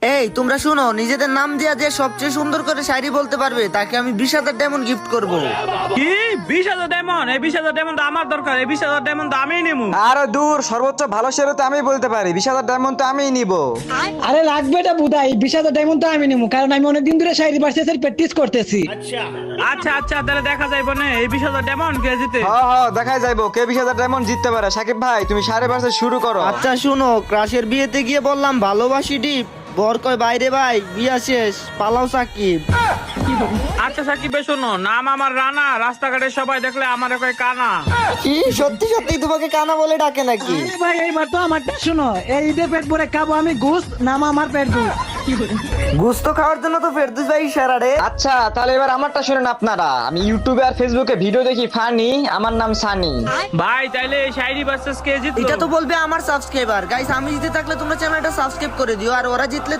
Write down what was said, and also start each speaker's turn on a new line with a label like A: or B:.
A: এই তোমরা শুনো, নিজেদের নাম দিয়া যে সবচেয়ে সুন্দর করে শায়রি বলতে পারবে তাকে আমি 20,000 ডায়মন্ড গিফট করব।
B: কি 20,000 ডায়মন্ড? এই 20,000 ডায়মন্ড আমার দরকার, এই 20,000 ডায়মন্ড আমিই নেবো।
C: আরে দূর, সর্বোচ্চ ভালো শেয়ার তো আমি বলতে পারি, 20,000 ডায়মন্ড তো আমিই নিব।
D: আরে লাগবে এটা বুধাই, 20,000 ডায়মন্ড তো আমি নেবো, কারণ আমি অনেকদিন ধরে শায়রি ভার্সেসের প্র্যাকটিস করতেছি।
B: আচ্ছা আচ্ছা, তাহলে দেখা যাইব না এই 20,000 ডায়মন্ড কে জিতে।
C: দেখাই যাইবো কে 20,000 ডায়মন্ড জিততে পারে। সাকিব ভাই তুমি সাড়ে ভার্সেস শুরু করো।
A: আচ্ছা শুনো, ক্রাশের বিয়েতে গিয়ে বললাম ভালোবাসি ডিপ, বর কয় বাইরে ভাই, বিয়া শেষ, পালাও সাকিব।
B: আচ্ছা সাকিব ভাই শোনো, নাম আমার রানা, রাস্তাঘাটে সবাই দেখলে আমার কয় কানা।
A: কি সত্যি সত্যি তোমাকে কানা বলে ডাকে নাকি?
D: আরে ভাই এইবার তো আমারটা শুনো, এই ঈদে পেট ভরে খাবো আমি ঘুষ, নাম আমার পেট ঘুষ।
A: গুস্ত খাওয়ার জন্য তো ফেরদৌস ভাই ইশারা রে।
C: আচ্ছা তাহলে এবার আমারটা শুনেন আপনারা। আমি ইউটিউবে আর ফেসবুকে ভিডিও দেখি ফানি, আমার নাম সানি।
B: ভাই তাইলে এই শায়রি ভার্সেস কে জিতলো?
A: এটা তো বলবে আমার সাবস্ক্রাইবার। গাইস আমি জিতে থাকলে তোমরা চ্যানেলটা সাবস্ক্রাইব করে দিও, আর ওরা জিতলে